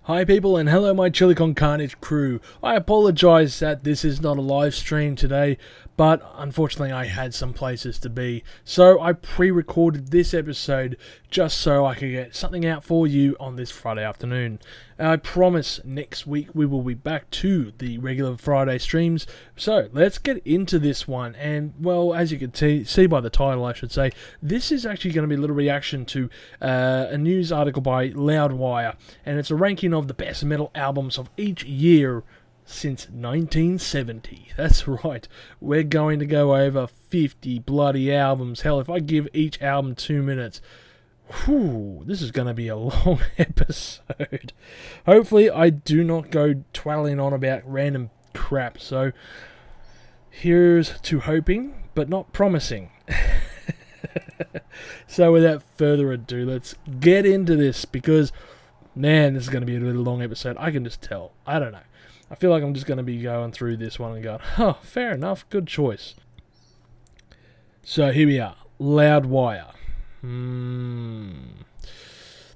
Hi people and hello my Chilicon Carnage crew. I apologise that this is not a live stream today, but unfortunately I had some places to be. So I pre-recorded this episode just so I could get something out for you on this Friday afternoon. I promise next week we will be back to the regular Friday streams. So let's get into this one, and well, as you can see by the title I should say, this is actually going to be a little reaction to a news article by Loudwire, and it's a ranking of the best metal albums of each year since 1970. That's right, we're going to go over 50 bloody albums. Hell, if I give each album 2 minutes, whew, this is going to be a long episode. Hopefully I do not go twaddling on about random crap, so here's to hoping, but not promising. So without further ado, let's get into this, because man, this is going to be a really long episode. I can just tell. I don't know. I feel like I'm just going to be going through this one and going, oh, fair enough, good choice. So here we are, Loudwire.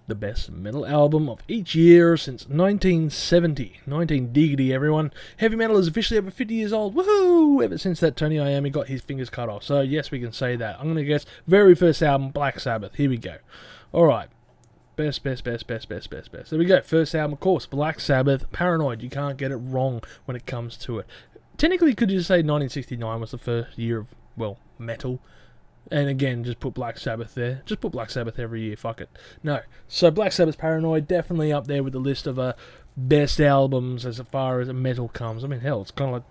The best metal album of each year since 1970. 19 diggity, everyone. Heavy metal is officially over 50 years old. Woohoo! Ever since that Tony Iommi got his fingers cut off. So yes, we can say that. I'm going to guess very first album, Black Sabbath. Here we go. Alright. Best. There we go. First album, of course, Black Sabbath, Paranoid. You can't get it wrong when it comes to it. Technically, could you say 1969 was the first year of, well, metal? And again, just put Black Sabbath there. Just put Black Sabbath every year, fuck it. No. So Black Sabbath's Paranoid, definitely up there with the list of best albums as far as metal comes. I mean, hell, it's kind of like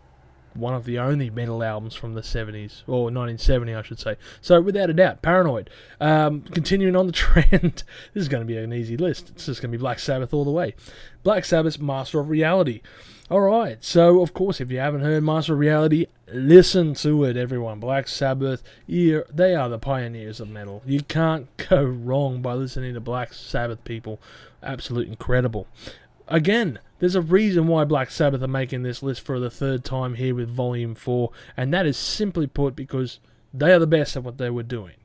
one of the only metal albums from the 70s, or 1970 I should say. So without a doubt, Paranoid. Continuing on the trend, this is going to be an easy list. It's just going to be Black Sabbath all the way. Black Sabbath's Master of Reality. Alright, so of course if you haven't heard Master of Reality, listen to it everyone. Black Sabbath, they are the pioneers of metal. You can't go wrong by listening to Black Sabbath, people. Absolutely incredible. Again, there's a reason why Black Sabbath are making this list for the third time here with Volume 4, and that is simply put because they are the best at what they were doing.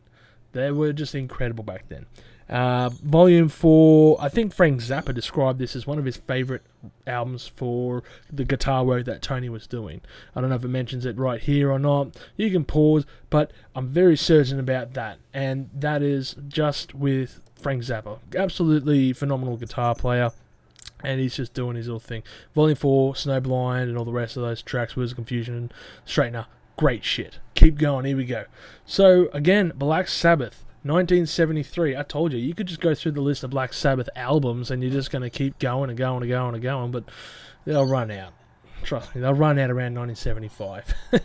They were just incredible back then. Volume 4, I think Frank Zappa described this as one of his favourite albums for the guitar work that Tony was doing. I don't know if it mentions it right here or not. You can pause, but I'm very certain about that. And that is just with Frank Zappa. Absolutely phenomenal guitar player. And he's just doing his little thing. Volume 4, Snowblind, and all the rest of those tracks, Words of Confusion, Straightener, great shit. Keep going, here we go. So, again, Black Sabbath, 1973. I told you, you could just go through the list of Black Sabbath albums, and you're just going to keep going and going and going and going, but they'll run out. Trust me, they'll run out around 1975. I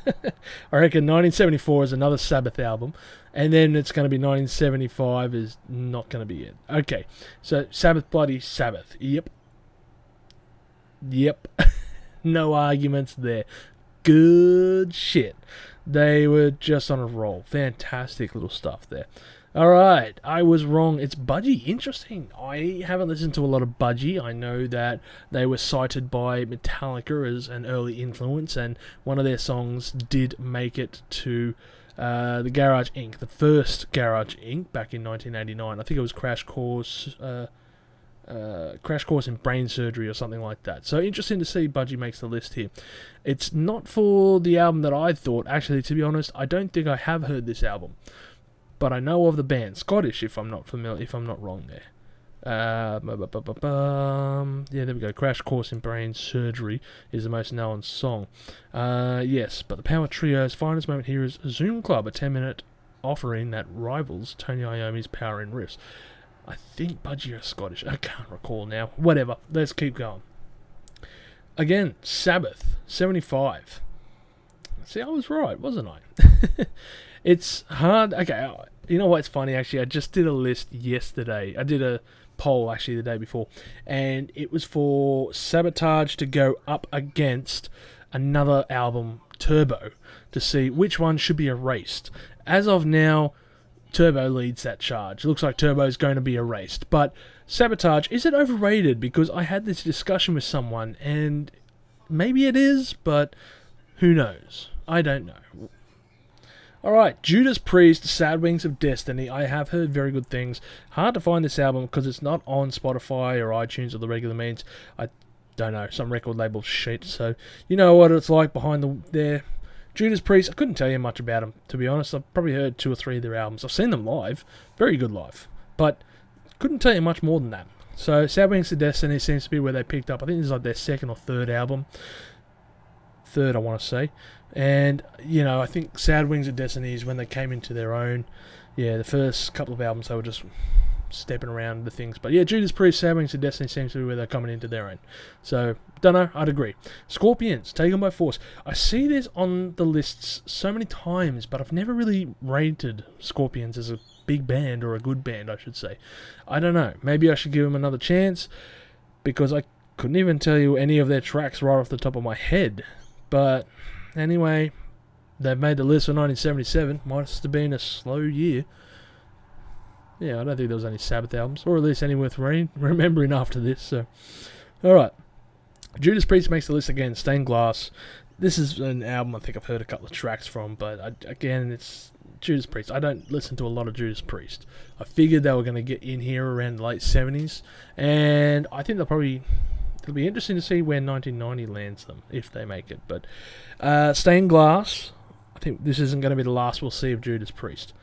reckon 1974 is another Sabbath album, and then it's going to be 1975 is not going to be it. Okay, so Sabbath bloody Sabbath, yep. No arguments there. Good shit. They were just on a roll. Fantastic little stuff there. Alright, I was wrong. It's Budgie. Interesting. I haven't listened to a lot of Budgie. I know that they were cited by Metallica as an early influence, and one of their songs did make it to the Garage Inc., the first Garage Inc., back in 1989. I think it was Crash Course in Brain Surgery or something like that. So interesting to see Budgie makes the list here. It's not for the album that I thought. Actually, to be honest, I don't think I have heard this album, but I know of the band. Scottish, if I'm not wrong there. Yeah, there we go. Crash Course in Brain Surgery is the most known song. Yes, but the Power Trio's finest moment here is Zoom Club, a 10-minute offering that rivals Tony Iommi's Power in Riffs. I think Budgie are Scottish. I can't recall now. Whatever. Let's keep going. Again, Sabbath, 75. See, I was right, wasn't I? It's hard. Okay, you know what's funny, actually? I just did a list yesterday. I did a poll, actually, the day before. And it was for Sabotage to go up against another album, Turbo, to see which one should be erased. As of now, Turbo leads that charge. It looks like Turbo is going to be erased. But Sabotage, is it overrated? Because I had this discussion with someone, and maybe it is, but who knows? I don't know. Alright, Judas Priest, Sad Wings of Destiny. I have heard very good things. Hard to find this album because it's not on Spotify or iTunes or the regular means. I don't know, some record label shit. So, you know what it's like behind there. Judas Priest, I couldn't tell you much about them, to be honest. I've probably heard 2 or 3 of their albums. I've seen them live. Very good live. But couldn't tell you much more than that. So, Sad Wings of Destiny seems to be where they picked up. I think this is like their 2nd or 3rd album. 3rd, I want to say. And, you know, I think Sad Wings of Destiny is when they came into their own. Yeah, the first couple of albums, they were just stepping around the things. But yeah, Judas Priest, Sad Wings of Destiny seems to be where they're coming into their own. So, don't know, I'd agree. Scorpions, Taken by Force. I see this on the lists so many times, but I've never really rated Scorpions as a big band, or a good band, I should say. I don't know, maybe I should give them another chance, because I couldn't even tell you any of their tracks right off the top of my head. But anyway, they've made the list for 1977. Must have been a slow year. Yeah, I don't think there was any Sabbath albums, or at least any worth remembering after this. So, alright. Judas Priest makes the list again. Stained Glass. This is an album I think I've heard a couple of tracks from, but again, it's Judas Priest. I don't listen to a lot of Judas Priest. I figured they were going to get in here around the late 70s, and I think it'll be interesting to see where 1990 lands them, if they make it. But Stained Glass, I think this isn't going to be the last we'll see of Judas Priest.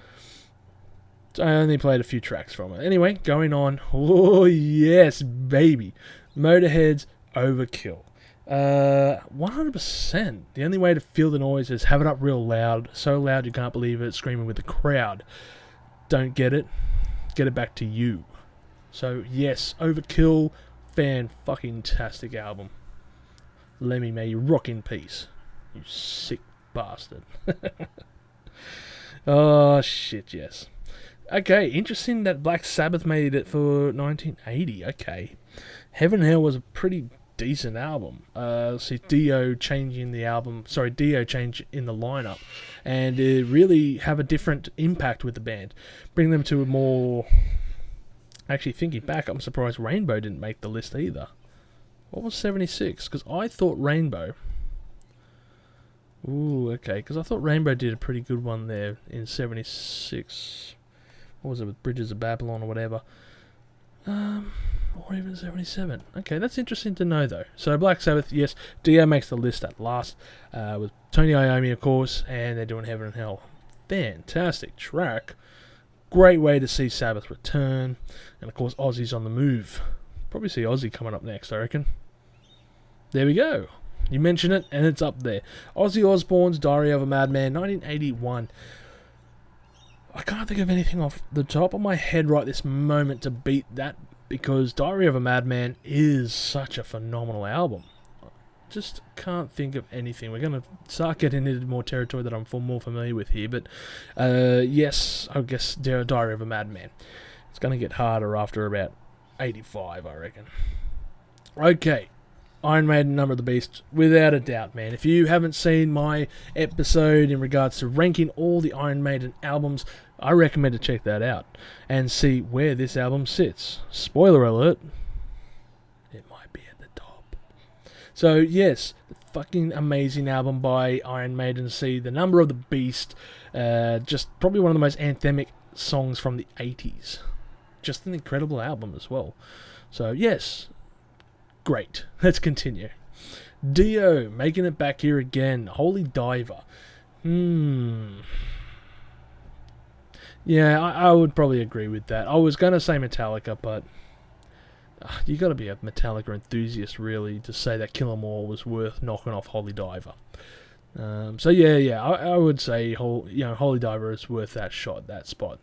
I only played a few tracks from it. Anyway, going on. Oh, yes, baby. Motorhead's Overkill. 100%. The only way to feel the noise is have it up real loud. So loud you can't believe it. Screaming with the crowd. Don't get it? Get it back to you. So, yes, Overkill. Fan-fucking-tastic album. Lemmy, may you rock in peace. You sick bastard. Oh, shit, yes. Okay, interesting that Black Sabbath made it for 1980. Okay. Heaven and Hell was a pretty decent album. See Dio change in the lineup, and it really have a different impact with the band. Bring them to a more... Actually, thinking back, I'm surprised Rainbow didn't make the list either. What was 76? Because I thought Rainbow... Ooh, okay, because I thought Rainbow did a pretty good one there in 76... What was it, with Bridges of Babylon or whatever? Or even 77. Okay, that's interesting to know, though. So, Black Sabbath, yes, Dio makes the list at last, with Tony Iommi, of course, and they're doing Heaven and Hell. Fantastic track. Great way to see Sabbath return. And, of course, Ozzy's on the move. Probably see Ozzy coming up next, I reckon. There we go. You mention it, and it's up there. Ozzy Osbourne's Diary of a Madman, 1981. I can't think of anything off the top of my head right this moment to beat that, because Diary of a Madman is such a phenomenal album. Just can't think of anything. We're going to start getting into more territory that I'm more familiar with here, but yes, I guess Diary of a Madman. It's going to get harder after about 85, I reckon. Okay. Iron Maiden, Number of the Beast, without a doubt, man. If you haven't seen my episode in regards to ranking all the Iron Maiden albums, I recommend to check that out and see where this album sits. Spoiler alert, it might be at the top. So, yes, fucking amazing album by Iron Maiden. See The Number of the Beast, just probably one of the most anthemic songs from the 80s. Just an incredible album as well. So, yes, great. Let's continue. Dio, making it back here again. Holy Diver. Yeah, I would probably agree with that. I was going to say Metallica, but you got to be a Metallica enthusiast, really, to say that Kill 'Em All was worth knocking off Holy Diver. So yeah, I would say Holy Diver is worth that shot, that spot.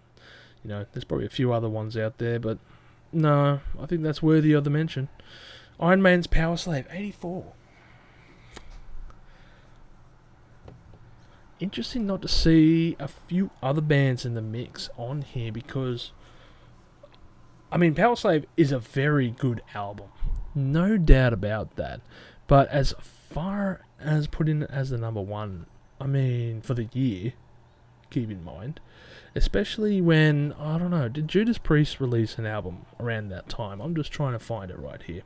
You know, there's probably a few other ones out there, but no, I think that's worthy of the mention. Iron Man's Power Slave, 84. Interesting not to see a few other bands in the mix on here, because, I mean, Power Slave is a very good album. No doubt about that. But as far as putting it as the number one, I mean, for the year, keep in mind, especially when, I don't know, did Judas Priest release an album around that time? I'm just trying to find it right here.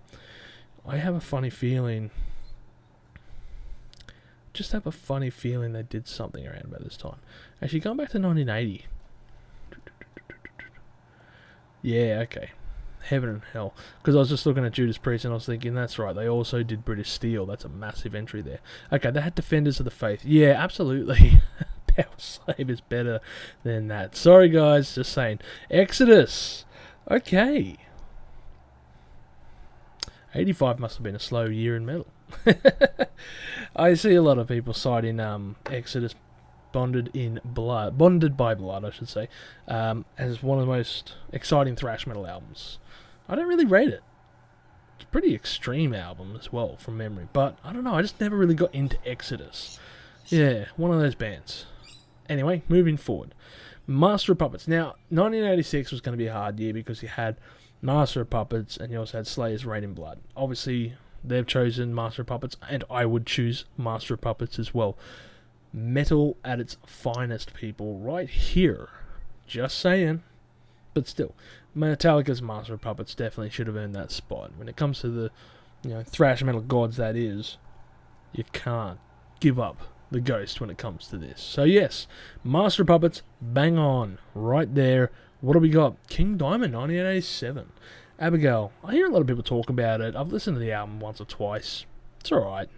I have a funny feeling just have a funny feeling they did something around about this time. Actually, going back to 1980. Yeah, okay. Heaven and Hell. Because I was just looking at Judas Priest and I was thinking, that's right, they also did British Steel. That's a massive entry there. Okay, they had Defenders of the Faith. Yeah, absolutely. Power Slave is better than that. Sorry, guys, just saying. Exodus. Okay. 85 must have been a slow year in metal. I see a lot of people citing Exodus Bonded by Blood, I should say, as one of the most exciting thrash metal albums. I don't really rate it. It's a pretty extreme album as well, from memory. But, I don't know, I just never really got into Exodus. Yeah, one of those bands. Anyway, moving forward. Master of Puppets. Now, 1986 was going to be a hard year because you had Master of Puppets and you also had Slayer's Reign in Blood. Obviously, they've chosen Master of Puppets, and I would choose Master of Puppets as well. Metal at its finest, people, right here. Just saying. But still, Metallica's Master of Puppets definitely should have earned that spot. When it comes to the, thrash metal gods that is, you can't give up the ghost when it comes to this. So yes, Master of Puppets, bang on, right there. What do we got? King Diamond, 1987. Abigail, I hear a lot of people talk about it. I've listened to the album once or twice. It's alright.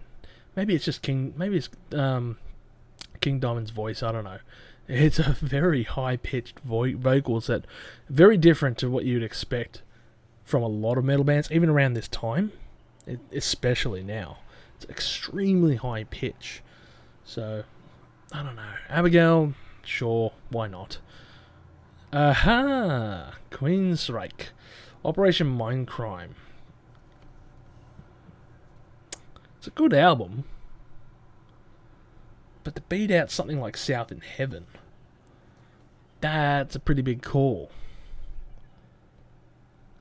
Maybe it's King Diamond's voice, I don't know. It's a very high-pitched vocals that very different to what you'd expect from a lot of metal bands, even around this time, especially now. It's extremely high pitch. So, I don't know. Abigail, sure, why not? Aha! Queensryche. Operation Mindcrime. It's a good album. But to beat out something like South in Heaven, that's a pretty big call.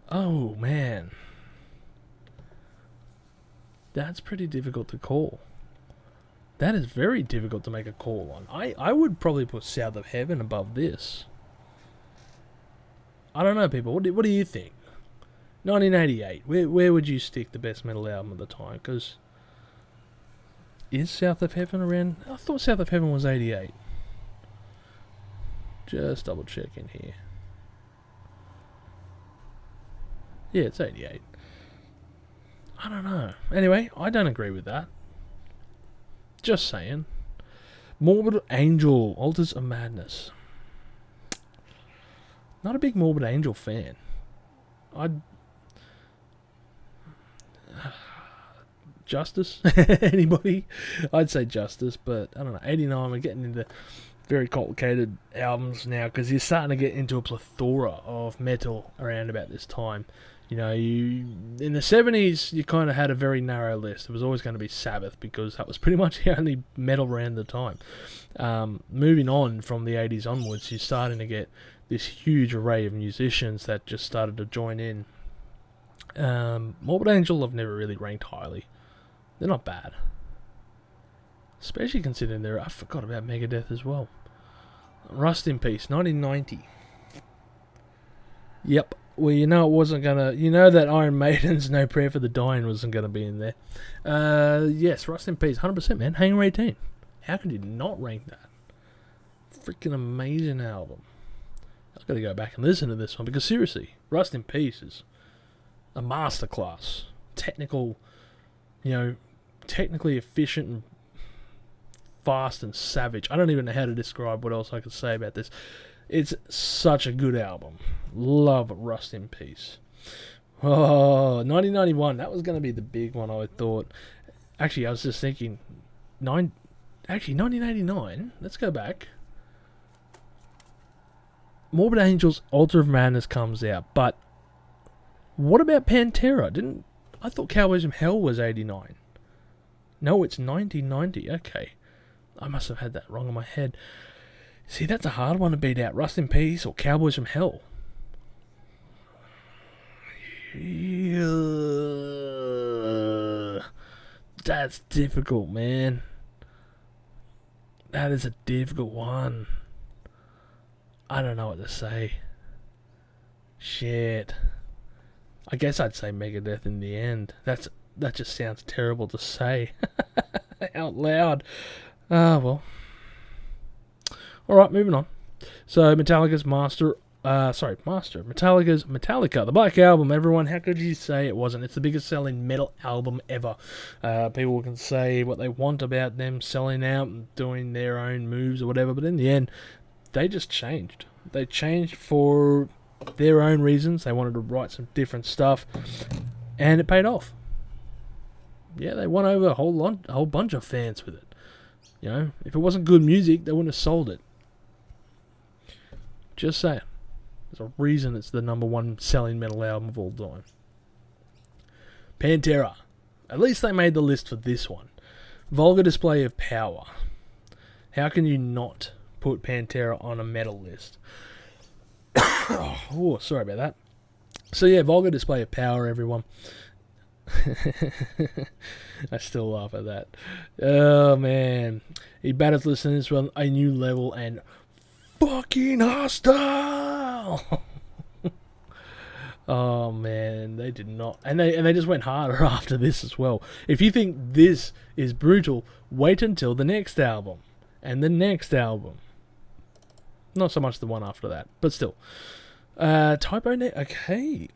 Oh, man. That's pretty difficult to call. That is very difficult to make a call on. I would probably put South of Heaven above this. I don't know, people. What do you think? 1988. Where would you stick the best metal album of the time? Because is South of Heaven around? I thought South of Heaven was 88. Just double checking here. Yeah, it's 88. I don't know. Anyway, I don't agree with that. Just saying. Morbid Angel, Altars of Madness. Not a big Morbid Angel fan. Justice? Anybody? I'd say Justice, but I don't know. 89, we're getting into very complicated albums now because you're starting to get into a plethora of metal around about this time. In the 70s, you kind of had a very narrow list. It was always going to be Sabbath because that was pretty much the only metal around the time. Moving on from the 80s onwards, you're starting to get this huge array of musicians that just started to join in. Morbid Angel I've never really ranked highly. They're not bad. Especially considering I forgot about Megadeth as well. Rust in Peace, 1990. Yep. Well, it wasn't gonna... that Iron Maiden's No Prayer for the Dying wasn't gonna be in there. Yes, Rust in Peace, 100%, man. Hangar 18. How could you not rank that? Freaking amazing album. I've got to go back and listen to this one because seriously, Rust in Peace is a masterclass. Technically efficient and fast and savage. I don't even know how to describe what else I could say about this. It's such a good album. Love Rust in Peace. Oh, 1991. That was going to be the big one, I thought. Actually, I was just thinking... 1989. Let's go back. Morbid Angel's Altar of Madness comes out, but... What about Pantera? I thought Cowboys from Hell was 89. No, it's 1990. Okay. I must have had that wrong in my head. See, that's a hard one to beat out. Rust in Peace or Cowboys from Hell. That's difficult, man. That is a difficult one. I don't know what to say. Shit. I guess I'd say Megadeth in the end. That just sounds terrible to say. out loud. Ah, well. Alright, moving on. So, Metallica's Metallica's Metallica, the Black Album, everyone. How could you say it wasn't? It's the biggest selling metal album ever. People can say what they want about them selling out and doing their own moves or whatever, but in the end, they just changed. They changed for their own reasons. They wanted to write some different stuff, and it paid off. Yeah, they won over a whole bunch of fans with it. You know, if it wasn't good music, they wouldn't have sold it. Just saying. There's a reason it's the number one selling metal album of all time. Pantera. At least they made the list for this one. Vulgar display of power. How can you not put Pantera on a metal list? Oh, sorry about that. So yeah, vulgar display of power, everyone. I still laugh at that. Oh man. He batters listeners on a new level and fucking hostile. Oh man, they did not, and they just went harder after this as well. If you think this is brutal, wait until the next album and the next album. Not so much the one after that, but still. Type O Negative. Okay.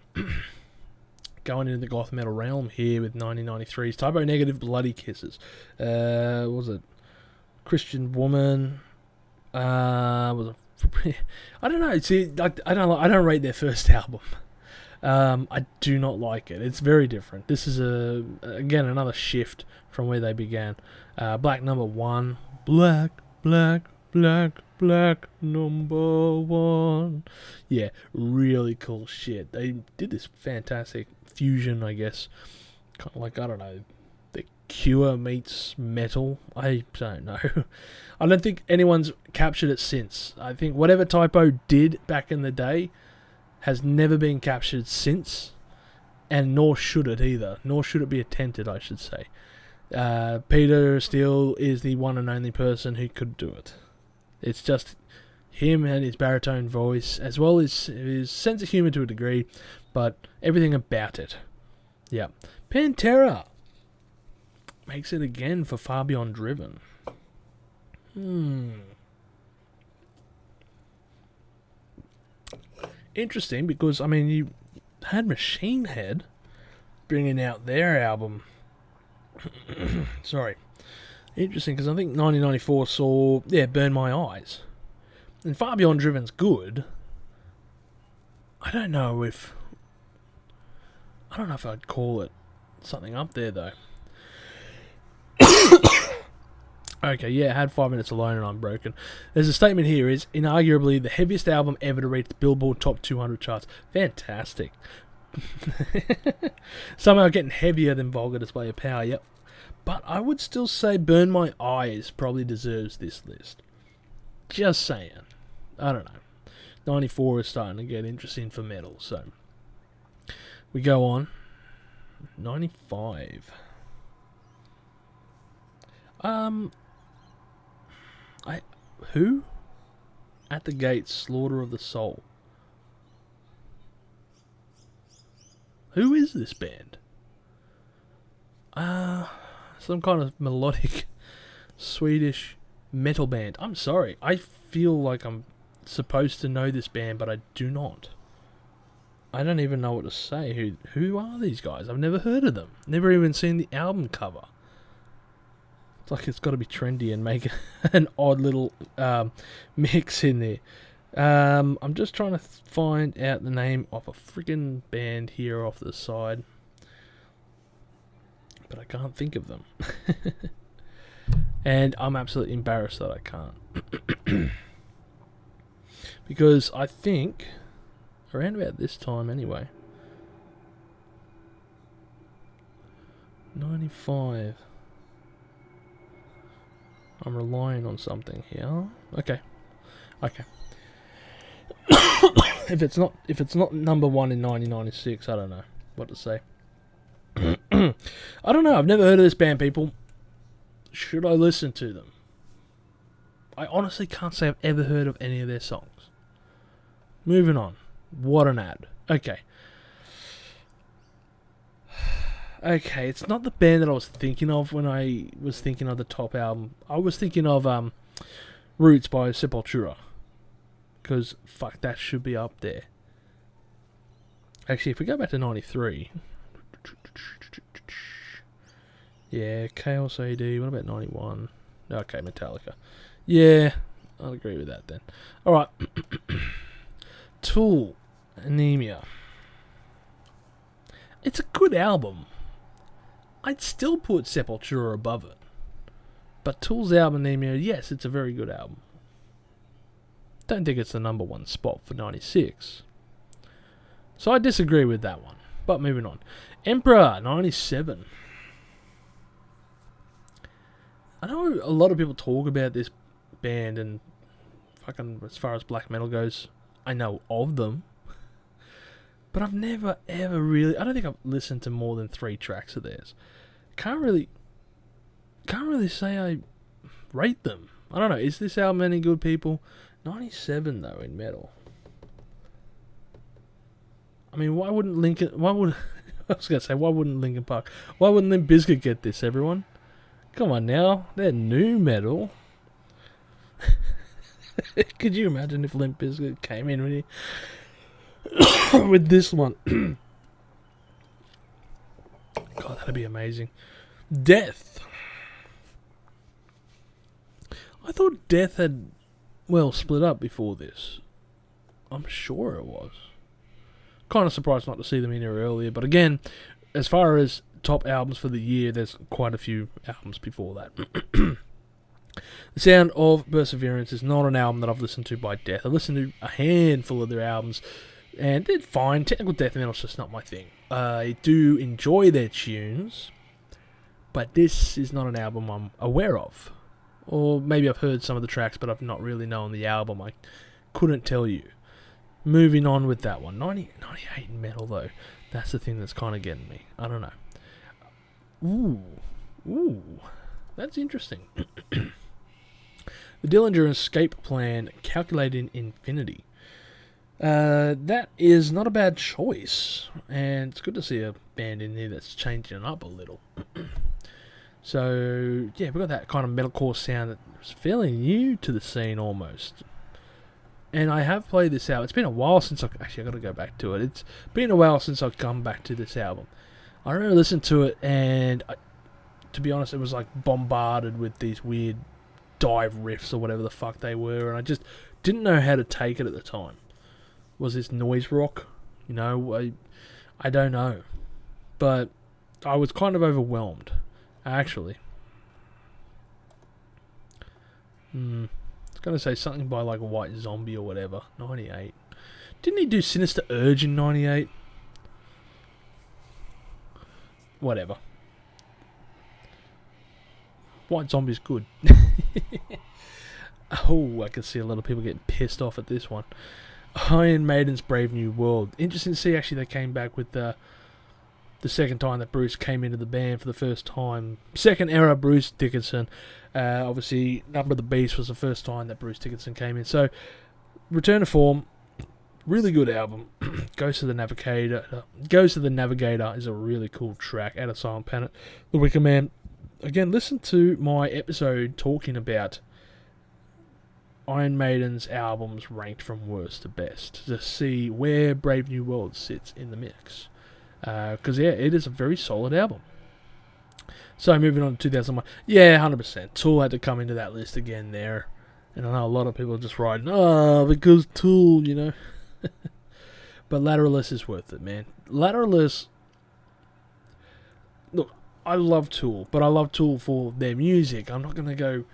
Going into the goth metal realm here with 1993's Type O Negative, Bloody Kisses. What was it? Christian Woman. Was it? I don't know. See, like, I don't rate their first album. I do not like it. It's very different. This is again another shift from where they began. Black number one. Black number one. Yeah, really cool shit. They did this fantastic fusion, I guess. Kind of like, I don't know, The Cure meets metal. I don't know. I don't think anyone's captured it since. I think whatever Typo did back in the day has never been captured since, and nor should it either. Nor should it be attempted, I should say. Peter Steele is the one and only person who could do it. It's just him and his baritone voice, as well as his sense of humour to a degree, but everything about it. Yeah. Pantera makes it again for Far Beyond Driven. Interesting, because, I mean, you had Machine Head bringing out their album. Sorry. Interesting, because I think 1994 saw, Burn My Eyes. And Far Beyond Driven's good. I don't know if I'd call it something up there, though. Okay, yeah, I had 5 minutes alone and I'm broken. There's a statement here, is inarguably the heaviest album ever to reach the Billboard Top 200 charts. Fantastic. Somehow getting heavier than Vulgar Display of Power, yep. But I would still say Burn My Eyes probably deserves this list. Just saying. I don't know. 94 is starting to get interesting for metal, so we go on. 95. Who? At the Gates, Slaughter of the Soul. Who is this band? Some kind of melodic Swedish metal band. I'm sorry. I feel like I'm supposed to know this band, but I do not. I don't even know what to say. Who are these guys? I've never heard of them. Never even seen the album cover. It's like it's got to be trendy and make an odd little mix in there. I'm just trying to find out the name of a freaking band here off the side, but I can't think of them. And I'm absolutely embarrassed that I can't. Because I think around about this time anyway, 95, I'm relying on something here. Okay. If it's not number one in 1996, I don't know what to say. I don't know. I've never heard of this band, people. Should I listen to them? I honestly can't say I've ever heard of any of their songs. Moving on. What an ad. Okay. Okay, it's not the band that I was thinking of when I was thinking of the top album. I was thinking of Roots by Sepultura. Because, fuck, that should be up there. Actually, if we go back to 93... Yeah, Chaos AD. What about 91? Okay, Metallica. Yeah, I'll agree with that then. Alright. Tool. Anemia. It's a good album. I'd still put Sepultura above it. But Tool's album Anemia, yes, it's a very good album. Don't think it's the number one spot for 96. So I disagree with that one. But moving on. Emperor, 97. I know a lot of people talk about this band and fucking as far as black metal goes, I know of them. But I've never ever really, I don't think I've listened to more than 3 tracks of theirs. Can't really say I rate them. I don't know, is this album any good, people? 97 though in metal. I mean, why wouldn't Linkin Park? Why wouldn't Limp Bizkit get this, everyone? Come on now, they're new metal. Could you imagine if Limp Bizkit came in with this one? God, that'd be amazing. Death. I thought Death had, split up before this. I'm sure it was. Kind of surprised not to see them in here earlier, but again, as far as top albums for the year, there's quite a few albums before that. The Sound of Perseverance is not an album that I've listened to by Death. I've listened to a handful of their albums, and they're fine. Technical death metal is just not my thing. I do enjoy their tunes, but this is not an album I'm aware of. Or maybe I've heard some of the tracks, but I've not really known the album. I couldn't tell you. Moving on with that one. 98 in metal, though. That's the thing that's kind of getting me. I don't know. Ooh. That's interesting. The Dillinger Escape Plan, Calculating Infinity. That is not a bad choice. And it's good to see a band in there that's changing it up a little. So, yeah, we've got that kind of metalcore sound that's fairly new to the scene almost. And I have played this out. It's been a while since I've got to go back to it. It's been a while since I've come back to this album. I remember listening to it, and to be honest, it was like bombarded with these weird dive riffs or whatever the fuck they were, and I just didn't know how to take it at the time. Was this noise rock? You know, I don't know. But I was kind of overwhelmed, actually. I was going to say something by like White Zombie or whatever. 98. Didn't he do Sinister Urge in 98? Whatever. White Zombie's good. Oh, I can see a lot of people getting pissed off at this one. Iron Maiden's Brave New World. Interesting to see actually they came back with the second time that Bruce came into the band for the first time. Second era Bruce Dickinson. Obviously, Number of the Beast was the first time that Bruce Dickinson came in. So, Return to Form, really good album. Ghost of the Navigator. Ghost of the Navigator is a really cool track. Out of Silent Planet. The Wicker Man. Again, listen to my episode talking about Iron Maiden's albums ranked from worst to best to see where Brave New World sits in the mix. Because, yeah, it is a very solid album. So, moving on to 2001. Yeah, 100%. Tool had to come into that list again there. And I know a lot of people are just writing, because Tool, you know. But Lateralus is worth it, man. Lateralus, look, I love Tool, but I love Tool for their music. I'm not going to go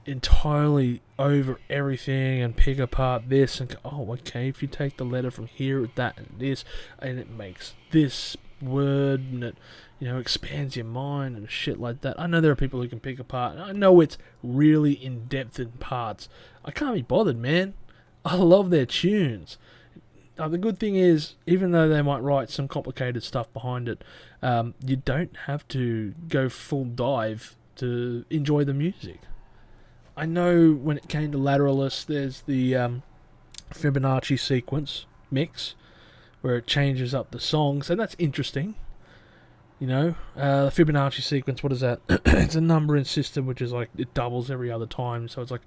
entirely over everything and pick apart this and go, okay, if you take the letter from here, that and this, and it makes this word, and it, you know, expands your mind and shit like that. I know there are people who can pick apart, and I know it's really in-depth in parts. I can't be bothered, man. I love their tunes. The good thing is, even though they might write some complicated stuff behind it, you don't have to go full dive to enjoy the music. I know when it came to Lateralus, there's the Fibonacci sequence mix, where it changes up the songs, and that's interesting. The Fibonacci sequence, what is that? It's a numbering system which is like, it doubles every other time. So it's like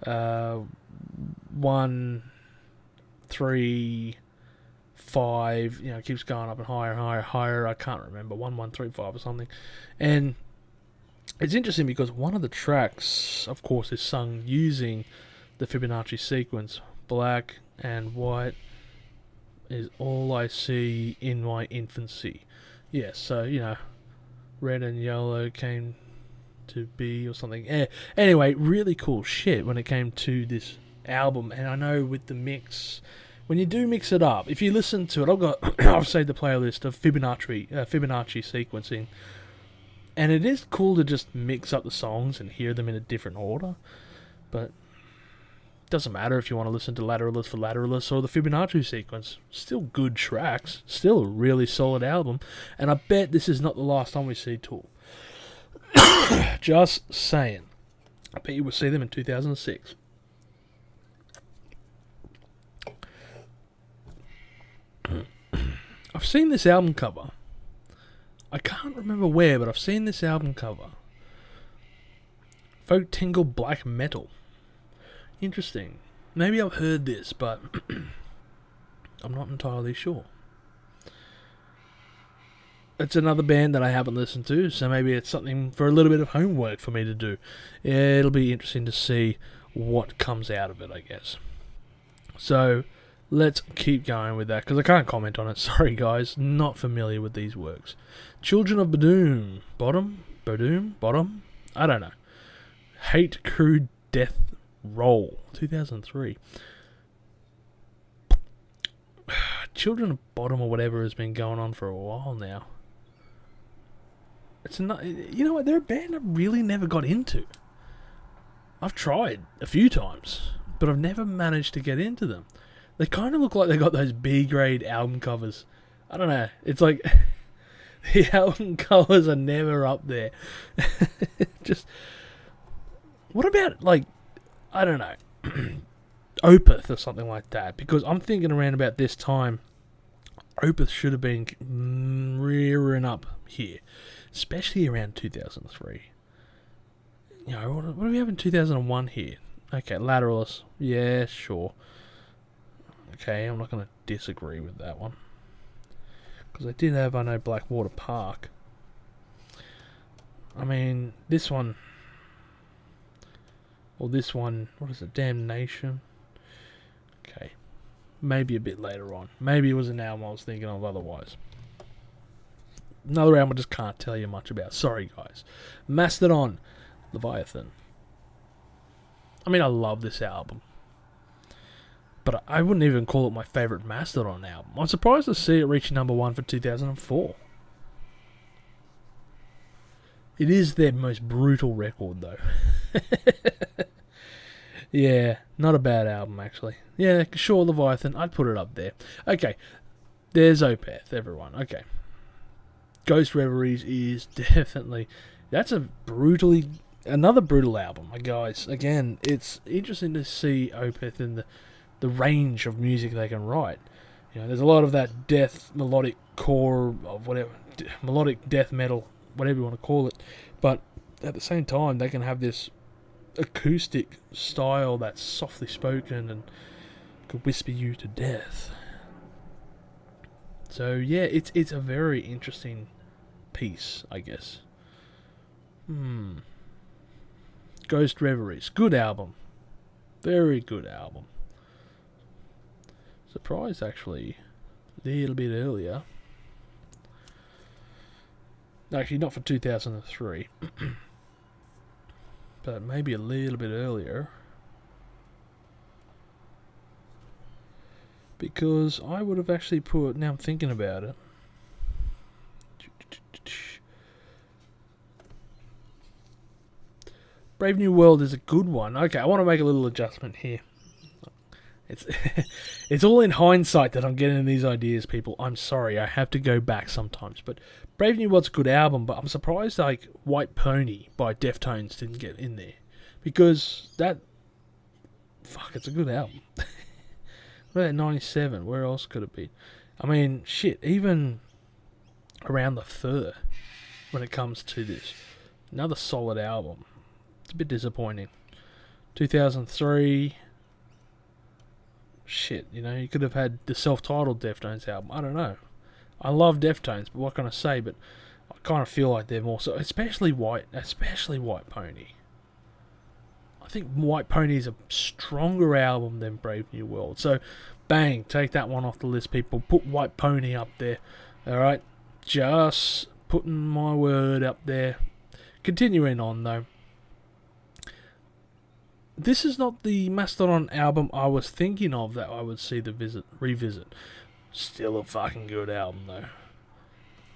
1, 3, 5, it keeps going up and higher, higher, higher. I can't remember, 1, 1, 3, 5 or something. And it's interesting because one of the tracks, of course, is sung using the Fibonacci sequence. Black and white is all I see in my infancy. Yes, so, red and yellow came to be or something. Anyway, really cool shit when it came to this album. And I know with the mix, when you do mix it up, if you listen to it, I've saved the playlist of Fibonacci sequencing. And it is cool to just mix up the songs and hear them in a different order. But doesn't matter if you want to listen to Lateralus for Lateralus or the Fibonacci sequence. Still good tracks. Still a really solid album. And I bet this is not the last time we see Tool. Just saying. I bet you will see them in 2006. I've seen this album cover. I can't remember where, but I've seen this album cover. Folk Tingle Black Metal. Interesting. Maybe I've heard this, but I'm not entirely sure. It's another band that I haven't listened to, so maybe it's something for a little bit of homework for me to do. Yeah, it'll be interesting to see what comes out of it, I guess. So, let's keep going with that, because I can't comment on it. Sorry, guys. Not familiar with these works. Children of Bodom. Bottom? I don't know. Hate Crew Death Roll, 2003. Children of Bodom or whatever has been going on for a while now. It's not, what? They're a band I really never got into. I've tried a few times, but I've never managed to get into them. They kind of look like they got those B-grade album covers. I don't know. It's like the album covers are never up there. Just, what about, I don't know, Opeth or something like that? Because I'm thinking around about this time, Opeth should have been rearing up here, especially around 2003. What do we have in 2001 here? Okay, Lateralus. Yeah, sure. Okay, I'm not going to disagree with that one. Because I did have, Blackwater Park. I mean, this one... Or this one, what is it? Damnation. Okay. Maybe a bit later on. Maybe it was an album I was thinking of otherwise. Another album I just can't tell you much about. Sorry, guys. Mastodon. Leviathan. I mean, I love this album. But I wouldn't even call it my favourite Mastodon album. I'm surprised to see it reach number 1 for 2004. It is their most brutal record, though. Yeah, not a bad album, actually. Yeah, sure, Leviathan. I'd put it up there. Okay, there's Opeth, everyone. Okay. Ghost Reveries is definitely... That's another brutal album, guys. Again, it's interesting to see Opeth in the range of music they can write. There's a lot of that death, melodic core, of whatever, melodic death metal, whatever you want to call it. But at the same time, they can have this acoustic style that's softly spoken and could whisper you to death. So yeah, it's a very interesting piece, I guess. Ghost Reveries, good album, very good album. Surprised actually, a little bit earlier. Actually, not for 2003. But maybe a little bit earlier. Because I would have actually put... Now I'm thinking about it. Brave New World is a good one. Okay, I want to make a little adjustment here. It's all in hindsight that I'm getting these ideas, people. I'm sorry, I have to go back sometimes. But Brave New World's a good album, but I'm surprised White Pony by Deftones didn't get in there. Because that... Fuck, it's a good album. What about 97? Where else could it be? I mean, shit, even around the fur when it comes to this. Another solid album. It's a bit disappointing. 2003. Shit, you could have had the self-titled Deftones album. I don't know. I love Deftones, but what can I say? But I kind of feel like they're more so, especially White Pony. I think White Pony is a stronger album than Brave New World. So, bang, take that one off the list, people. Put White Pony up there. Alright? Just putting my word up there. Continuing on, though. This is not the Mastodon album I was thinking of that I would see the revisit. Still a fucking good album, though.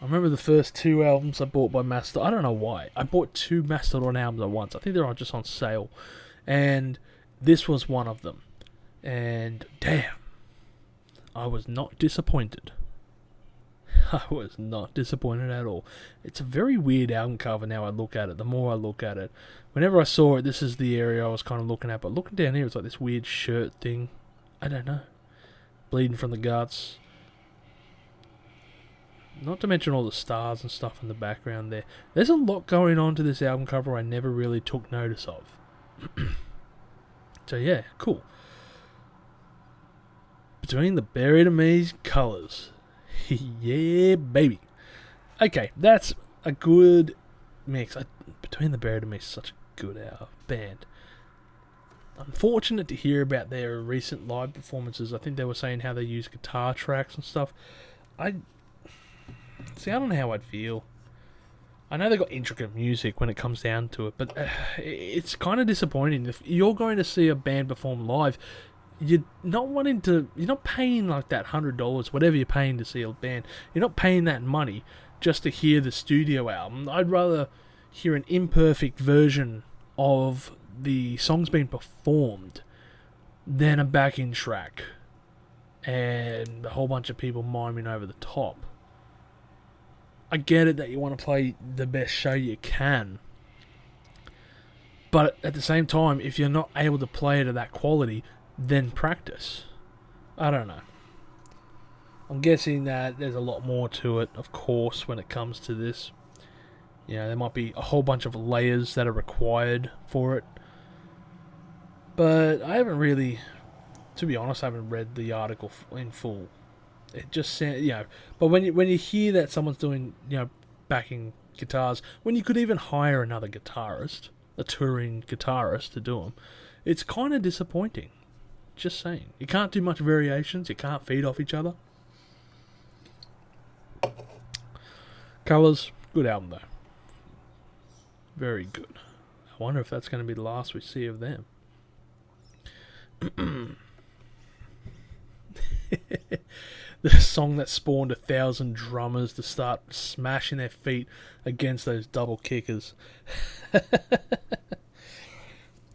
I remember the first 2 albums I bought by Mastodon. I don't know why. I bought 2 Mastodon albums at once. I think they're just on sale. And this was one of them. And damn, I was not disappointed. I was not disappointed at all. It's a very weird album cover now I look at it. The more I look at it. Whenever I saw it, this is the area I was kind of looking at. But looking down here, it's like this weird shirt thing. I don't know. Bleeding from the guts. Not to mention all the stars and stuff in the background there. There's a lot going on to this album cover I never really took notice of. So yeah, cool. Between the Buried and Me's colours. Yeah, baby. Okay, that's a good mix. Between the Buried and Me is such a good band. Unfortunate to hear about their recent live performances. I think they were saying how they use guitar tracks and stuff. I don't know how I'd feel. I know they got intricate music when it comes down to it, but it's kind of disappointing. If you're going to see a band perform live, you're not paying like that $100, whatever you're paying to see a band. You're not paying that money just to hear the studio album. I'd rather hear an imperfect version of the songs being performed than a backing track and a whole bunch of people miming over the top. I get it that you want to play the best show you can, but at the same time, if you're not able to play it at that quality, then practice. I don't know. I'm guessing that there's a lot more to it, of course, when it comes to this. There might be a whole bunch of layers that are required for it. But I haven't really, to be honest, I haven't read the article in full. It just sounds, but when you hear that someone's doing, backing guitars, when you could even hire another guitarist, a touring guitarist to do them, it's kind of disappointing. Just saying. You can't do much variations. You can't feed off each other. Colours, good album though. Very good. I wonder if that's going to be the last we see of them. The song that spawned 1,000 drummers to start smashing their feet against those double kickers.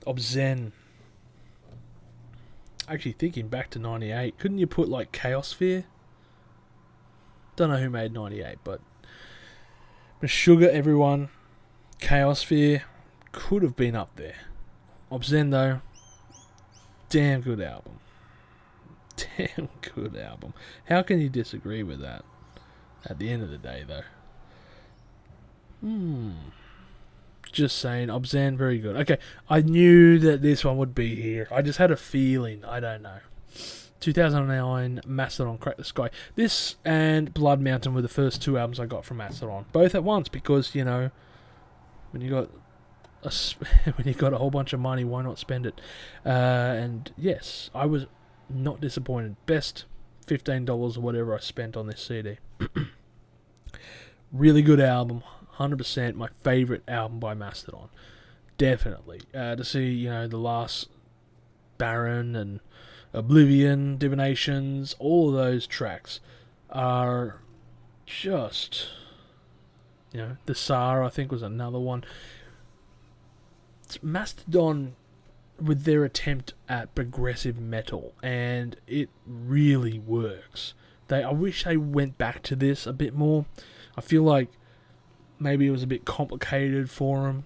Obscene. Actually, thinking back to 98, couldn't you put like Chaosphere? Don't know who made 98, but Meshuggah, everyone, Chaosphere could have been up there. Obscene though, damn good album. Damn good album. How can you disagree with that? At the end of the day, though. Just saying, Obscene, very good. Okay, I knew that this one would be here. I just had a feeling. I don't know. 2009, Mastodon, Crack the Sky. This and Blood Mountain were the first 2 albums I got from Mastodon. Both at once, because, when you got a whole bunch of money, why not spend it? And yes, I was not disappointed. Best $15 or whatever I spent on this CD. Really good album. 100% my favourite album by Mastodon. Definitely. To see, the last Baron and Oblivion, Divinations, all of those tracks are just, The Tsar, I think, was another one. It's Mastodon with their attempt at progressive metal, and it really works. I wish they went back to this a bit more. I feel like maybe it was a bit complicated for them,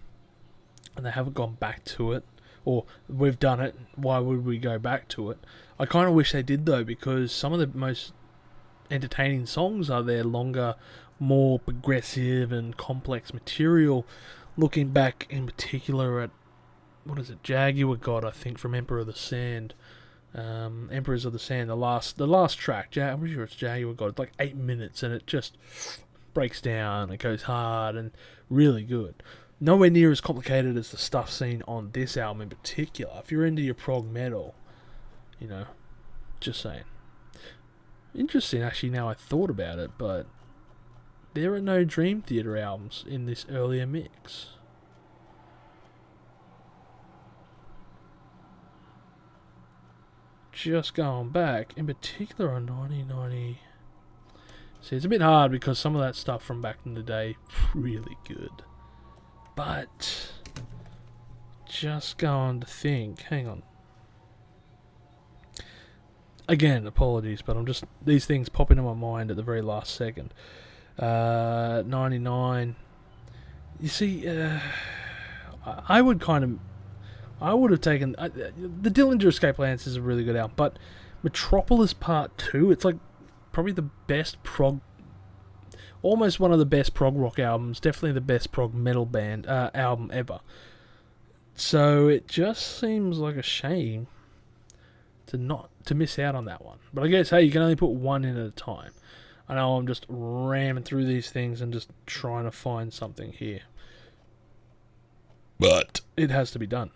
and they haven't gone back to it. Or, we've done it, why would we go back to it? I kind of wish they did, though, because some of the most entertaining songs are their longer, more progressive and complex material. Looking back in particular at, what is it, Jaguar God, I think, from Emperor of the Sand. Emperors of the Sand, the last track. I'm pretty sure it's Jaguar God. It's like 8 minutes, and it just breaks down. It goes hard and really good. Nowhere near as complicated as the stuff seen on this album in particular. If you're into your prog metal, just saying. Interesting, actually, now I thought about it, but there are no Dream Theater albums in this earlier mix. Just going back, in particular on 1990. See, it's a bit hard because some of that stuff from back in the day, really good. But, just going to think, hang on. Again, apologies, but these things pop into my mind at the very last second. 99. You see, I would have taken... the Dillinger Escape Lance is a really good album, but Metropolis Part 2, it's like probably the best prog... almost one of the best prog rock albums, definitely the best prog metal band album ever. So it just seems like a shame to miss out on that one. But I guess, hey, you can only put one in at a time. I know I'm just ramming through these things and just trying to find something here. But it has to be done.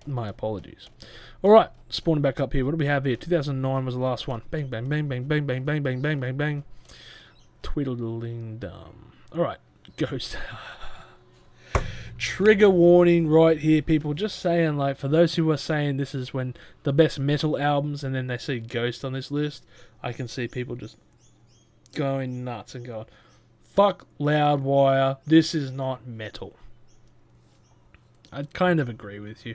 My apologies. Alright, spawning back up here. What do we have here? 2009 was the last one. Bang, bang, bang, bang, bang, bang, bang, bang, bang, bang, bang. Tweedledum. Alright, Ghost. Trigger warning right here, people. Just saying, like, for those who are saying this is when the best metal albums and then they see Ghost on this list, I can see people just going nuts and going, fuck Loudwire, this is not metal. I kind of agree with you.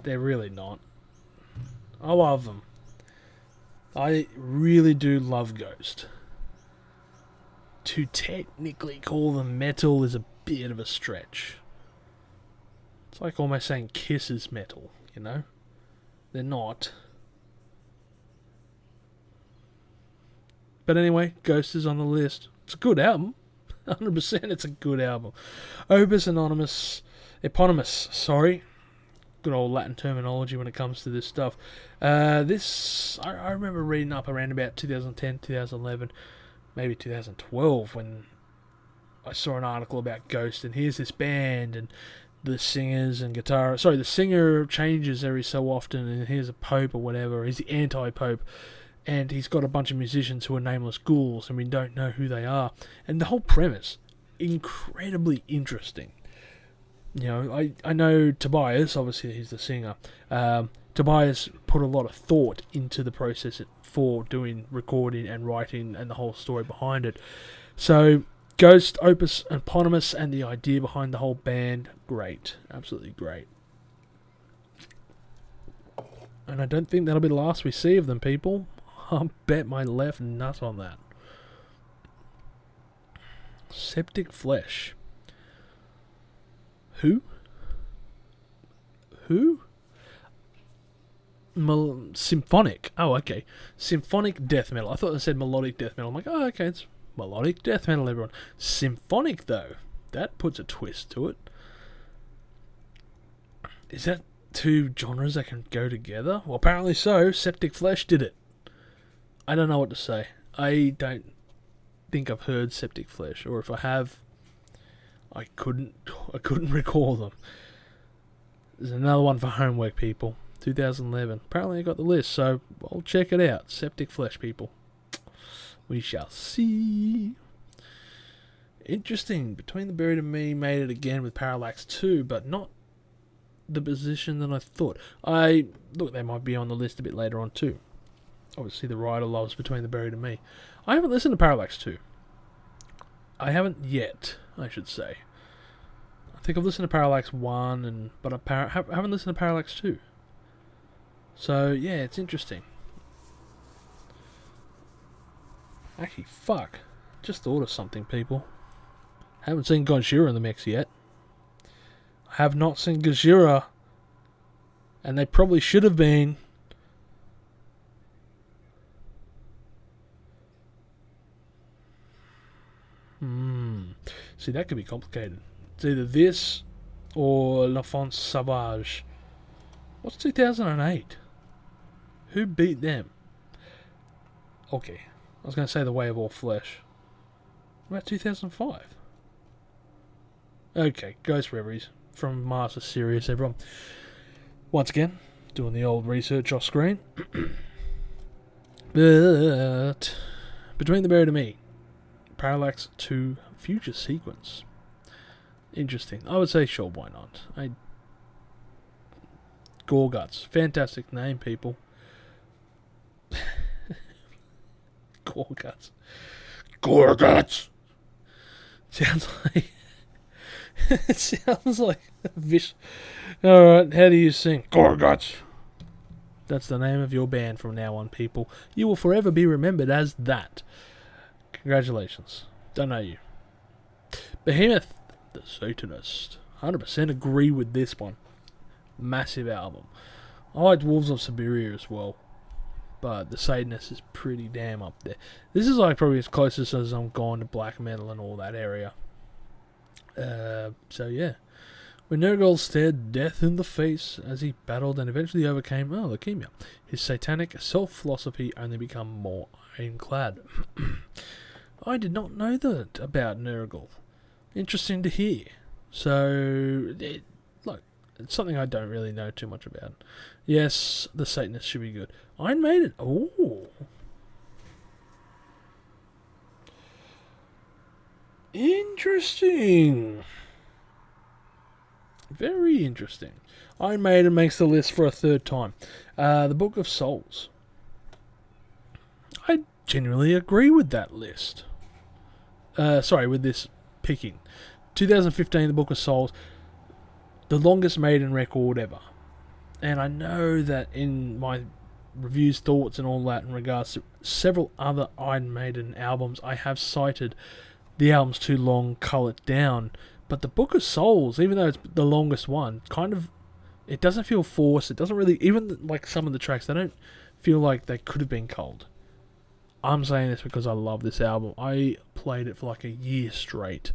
They're really not. I love them. I really do love Ghost. To technically call them metal is a bit of a stretch. It's like almost saying Kiss is metal, They're not. But anyway, Ghost is on the list. It's a good album. 100% it's a good album. Opus Eponymous, sorry. Good old Latin terminology when it comes to this stuff. I remember reading up around about 2010, 2011, maybe 2012 when I saw an article about Ghost, and here's this band and the singers and the singer changes every so often, and here's a pope or whatever, he's the anti-pope, and he's got a bunch of musicians who are nameless ghouls and we don't know who they are, and the whole premise, incredibly interesting. I know Tobias, obviously he's the singer. Tobias put a lot of thought into the process for doing recording and writing and the whole story behind it. So, Ghost, Opus Eponymous, and the idea behind the whole band, great. Absolutely great. And I don't think that'll be the last we see of them, people. I'll bet my left nut on that. Septic Flesh. Who? Symphonic. Oh, okay. Symphonic death metal. I thought they said melodic death metal. I'm like, oh, okay, it's melodic death metal, everyone. Symphonic, though. That puts a twist to it. Is that two genres that can go together? Well, apparently so. Septic Flesh did it. I don't know what to say. I don't think I've heard Septic Flesh, or if I have, I couldn't recall them. There's another one for homework, people. 2011. Apparently I got the list, so I'll check it out. Septic Flesh, people. We shall see. Interesting. Between the Buried and Me made it again with Parallax 2, but not the position that I thought. Look, they might be on the list a bit later on too. Obviously the writer loves Between the Buried and Me. I haven't listened to Parallax 2. I haven't yet, I should say. I think I've listened to Parallax 1, but I haven't listened to Parallax 2. So, yeah, it's interesting. Actually, fuck. Just thought of something, people. Haven't seen Gojira in the mix yet. I have not seen Gojira. And they probably should have been. See, that could be complicated. It's either this or L'Enfant Sauvage. What's 2008? Who beat them? Okay. I was going to say The Way of All Flesh. What about 2005? Okay, Ghost Reveries from Master Series, everyone. Once again, doing the old research off screen. But Between the Buried and Me, Parallax 2 Future Sequence. Interesting. I would say sure, why not? Gorguts. Fantastic name, people. Gorguts. Gorguts! Sounds like... it sounds like Vish. Alright, how do you sing? Gorguts! That's the name of your band from now on, people. You will forever be remembered as that. Congratulations. Don't know you. Behemoth, the Satanist. 100% agree with this one. Massive album. I liked Wolves of Siberia as well, but the Satanist is pretty damn up there. This is like probably as closest as I'm going to black metal and all that area. So yeah. When Nergal stared death in the face as he battled and eventually overcame leukemia, his satanic self-philosophy only became more ironclad. I did not know that about Nergal. Interesting to hear. So, it's something I don't really know too much about. Yes, the Satanist should be good. Iron Maiden. Oh. Interesting. Very interesting. Iron Maiden makes the list for a third time. The Book of Souls. I genuinely agree with that list. With this picking. 2015, The Book of Souls. The longest Maiden record ever. And I know that in my reviews, thoughts and all that in regards to several other Iron Maiden albums, I have cited the album's too long, cull it down. But the Book of Souls, even though it's the longest one, it doesn't feel forced. It doesn't really, even like some of the tracks, they don't feel like they could have been culled. I'm saying this because I love this album. I played it for like a year straight.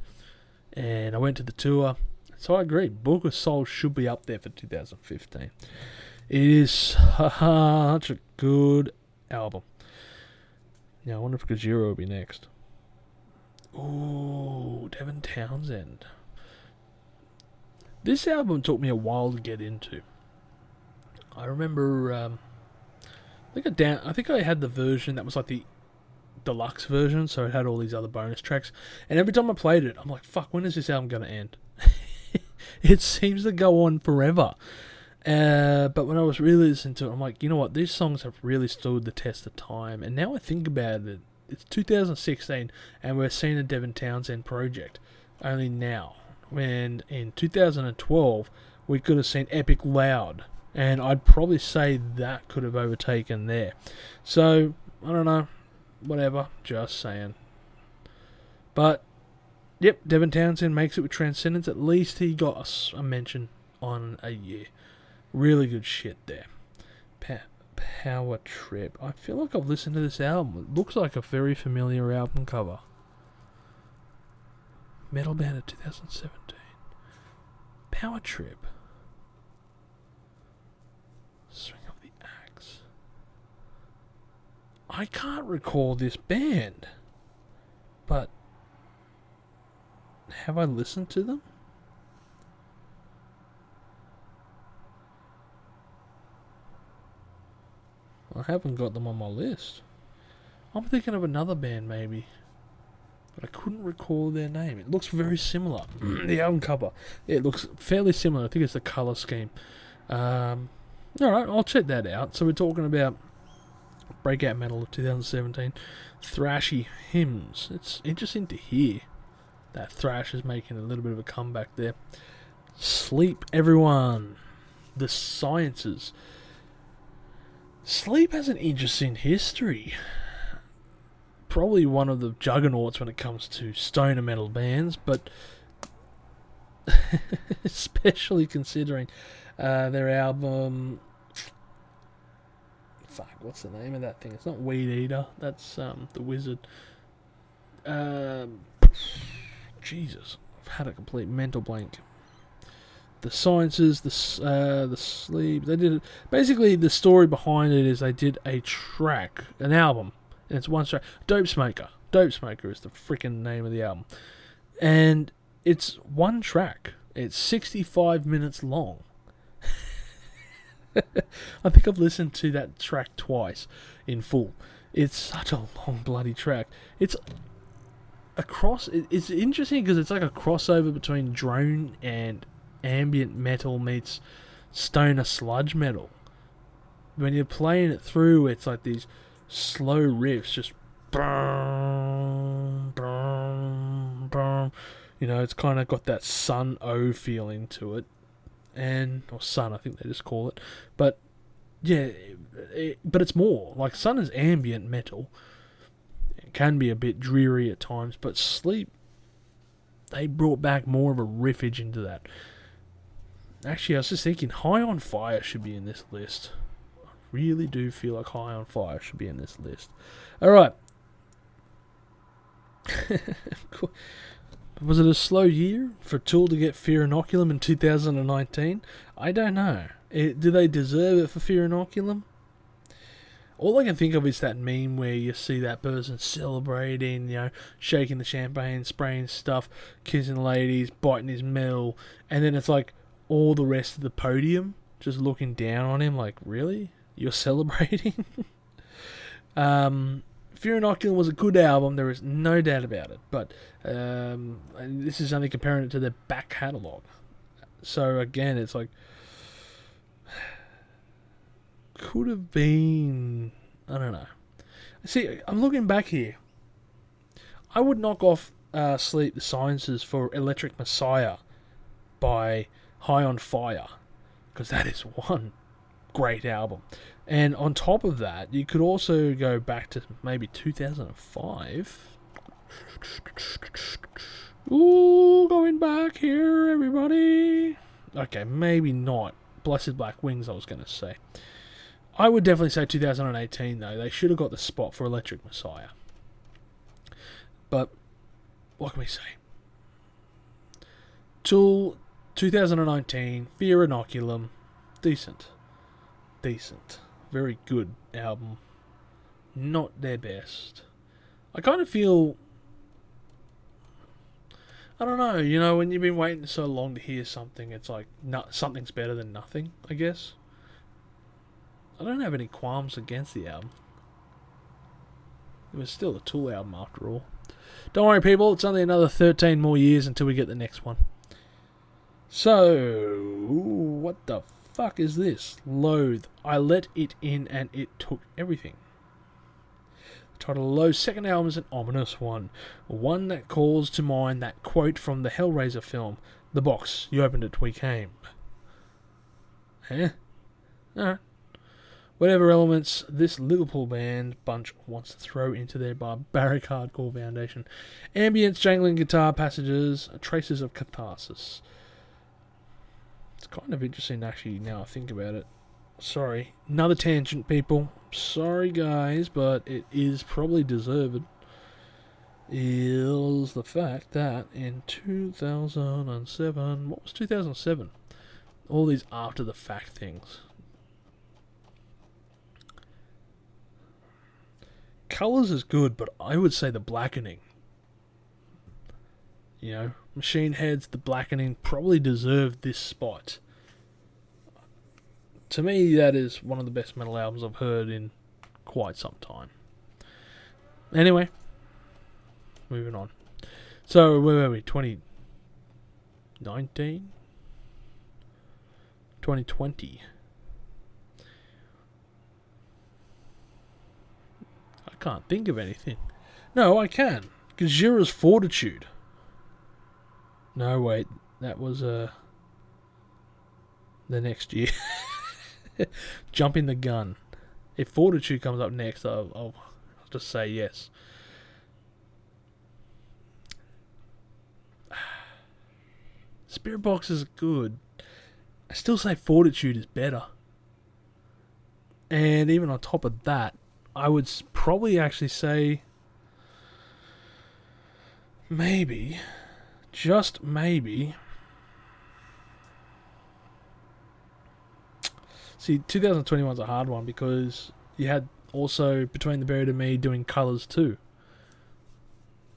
And I went to the tour. So I agree. Book of Souls should be up there for 2015. It is such a good album. Now I wonder if Gojira will be next. Ooh, Devin Townsend. This album took me a while to get into. I remember, I think I had the version that was like the deluxe version, so it had all these other bonus tracks. And every time I played it, I'm like, fuck, when is this album going to end? It seems to go on forever. But when I was really listening to it, I'm like, you know what? These songs have really stood the test of time. And now I think about it, it's 2016, and we're seeing a Devin Townsend project. Only now. When in 2012, we could have seen Epic Loud. And I'd probably say that could have overtaken there. So, I don't know. Whatever. Just saying. But, yep, Devin Townsend makes it with Transcendence. At least he got a mention on a year. Really good shit there. Power Trip. I feel like I've listened to this album. It looks like a very familiar album cover. Metal Band of 2017. Power Trip. Swing of the Axe. I can't recall this band. But have I listened to them? I haven't got them on my list. I'm thinking of another band maybe, but I couldn't recall their name. It looks very similar. The album cover, it looks fairly similar. I think it's the colour scheme. Alright, I'll check that out. So we're talking about Breakout Metal of 2017, thrashy hymns. It's interesting to hear that thrash is making a little bit of a comeback there. Sleep, everyone. The Sciences. Sleep has an interesting history. Probably one of the juggernauts when it comes to stoner metal bands, but especially considering their album... Fuck, what's the name of that thing? It's not Weed Eater. That's The Wizard. Jesus, I've had a complete mental blank. The Sciences, the Sleep. They did it. Basically, the story behind it is they did a track, an album, and it's one track. Dope Smoker. Dope Smoker is the freaking name of the album, and it's one track. It's 65 minutes long. I think I've listened to that track twice in full. It's such a long bloody track. It's it's interesting because it's like a crossover between drone and ambient metal meets stoner sludge metal. When you're playing it through, it's like these slow riffs, just boom, boom, boom. You know, it's kind of got that Sun O feeling to it, or Sun, I think they just call it. But yeah, but it's more like Sun is ambient metal. It can be a bit dreary at times, but Sleep, they brought back more of a riffage into that. Actually, I was just thinking, High on Fire should be in this list. I really do feel like High on Fire should be in this list. Alright. Was it a slow year for Tool to get Fear Inoculum in 2019? I don't know. Do they deserve it for Fear Inoculum? All I can think of is that meme where you see that person celebrating, you know, shaking the champagne, spraying stuff, kissing ladies, biting his metal, and then it's like all the rest of the podium just looking down on him like, really? You're celebrating? Fear Inoculum was a good album, there is no doubt about it, but and this is only comparing it to their back catalogue. So again, it's like, could have been, I don't know. See, I'm looking back here. I would knock off Sleep the Sciences for Electric Messiah by High on Fire, because that is one great album. And on top of that, you could also go back to maybe 2005. Ooh, going back here, everybody. Okay, maybe not. Blessed Black Wings, I was going to say. I would definitely say 2018, though. They should have got the spot for Electric Messiah. But, what can we say? Tool, 2019, Fear Inoculum, decent. Very good album. Not their best. I kind of feel, I don't know, you know, when you've been waiting so long to hear something, it's like, something's better than nothing, I guess. I don't have any qualms against the album. It was still a Tool album after all. Don't worry, people, it's only another 13 more years until we get the next one. So, what the fuck is this? Loathe. I let it in and it took everything. The title of Loathe's second album is an ominous one. One that calls to mind that quote from the Hellraiser film, "The box, you opened it, we came." Alright. Whatever elements this Liverpool band bunch wants to throw into their barbaric hardcore foundation. Ambience, jangling guitar passages, traces of catharsis. It's kind of interesting, actually, now I think about it. Sorry. Another tangent, people. Sorry, guys, but it is probably deserved. Is the fact that in 2007... What was 2007? All these after-the-fact things. Colours is good, but I would say The Blackening. You know, Machine Head's The Blackening probably deserved this spot. To me, that is one of the best metal albums I've heard in quite some time. Anyway, moving on. So, where were we? 2019? 2020. I can't think of anything. No, I can. Gojira's Fortitude. No, wait. That was the next year. Jumping the gun. If Fortitude comes up next, I'll just say yes. Spirit Box is good. I still say Fortitude is better. And even on top of that, I would probably actually say maybe just maybe. See, 2021's a hard one because you had also Between the Buried and Me doing Colours too.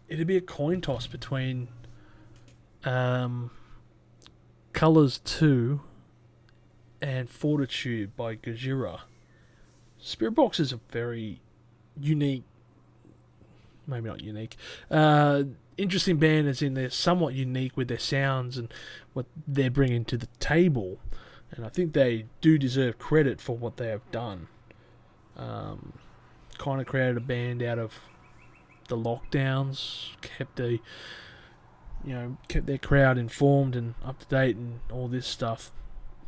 It'd be a coin toss between Colours 2 and Fortitude by Gojira. Spiritbox is a very unique, maybe not unique, interesting band, as in they're somewhat unique with their sounds and what they're bringing to the table. And I think they do deserve credit for what they have done. Kind of created a band out of the lockdowns, kept their crowd informed and up to date and all this stuff.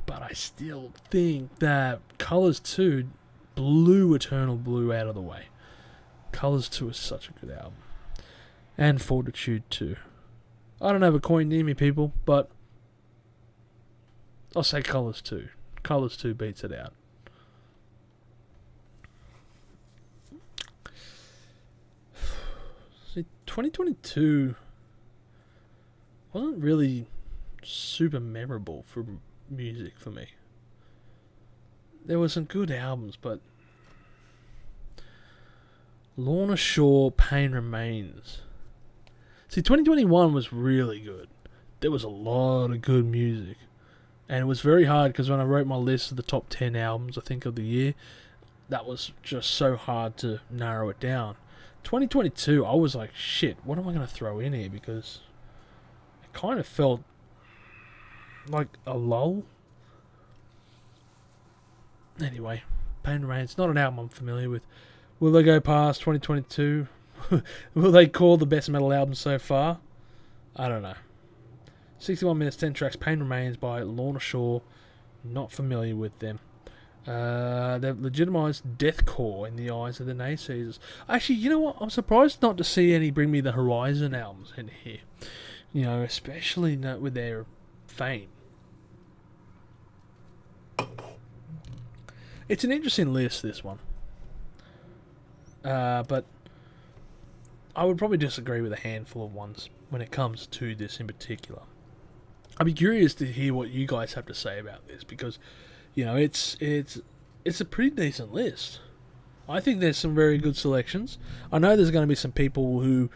But I still think that Colours 2 blew Eternal Blue out of the way. Colours 2 is such a good album. And Fortitude 2. I don't have a coin near me, people, but I'll say Colours 2. Colours 2 beats it out. See, 2022 wasn't really super memorable for music for me. There were some good albums, but Lorna Shore, Pain Remains. See, 2021 was really good. There was a lot of good music. And it was very hard because when I wrote my list of the top 10 albums, I think, of the year, that was just so hard to narrow it down. 2022, I was like, shit, what am I going to throw in here? Because it kind of felt like a lull. Anyway, Pain Remains, not an album I'm familiar with. Will they go past 2022? Will they call the best metal album so far? I don't know. 61 minutes, 10 tracks, Pain Remains by Lorna Shore. Not familiar with them. They've legitimised deathcore in the eyes of the naysayers. Actually, you know what? I'm surprised not to see any Bring Me the Horizon albums in here. You know, especially with their fame. It's an interesting list, this one. But I would probably disagree with a handful of ones when it comes to this in particular. I'd be curious to hear what you guys have to say about this, because, you know, it's a pretty decent list. I think there's some very good selections. I know there's going to be some people who,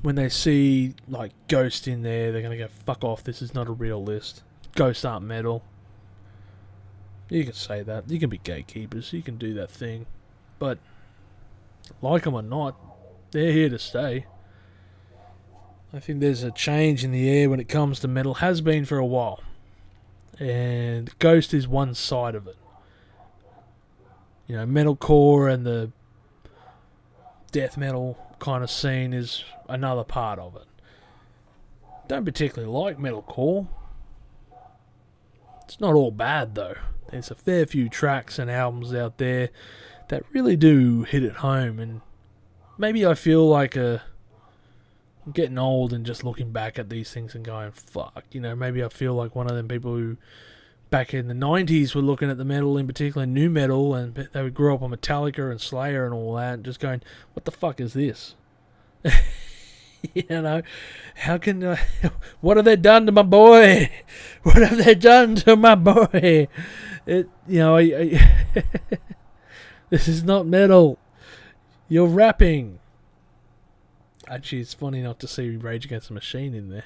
when they see like Ghost in there, they're going to go, fuck off, this is not a real list. Ghost aren't metal. You can say that. You can be gatekeepers. You can do that thing. But, like them or not, they're here to stay. I think there's a change in the air when it comes to metal. Has been for a while. And Ghost is one side of it. You know, metalcore and the death metal kind of scene is another part of it. Don't particularly like metalcore. It's not all bad though. There's a fair few tracks and albums out there that really do hit it home, and maybe I feel like I'm getting old and just looking back at these things and going, fuck, you know, maybe I feel like one of them people who back in the 90s were looking at the metal, in particular new metal, and they would grow up on Metallica and Slayer and all that, and just going, what the fuck is this? You know, how can what have they done to my boy? What have they done to my boy? It, you know, this is not metal. You're rapping. Actually, it's funny not to see Rage Against the Machine in there.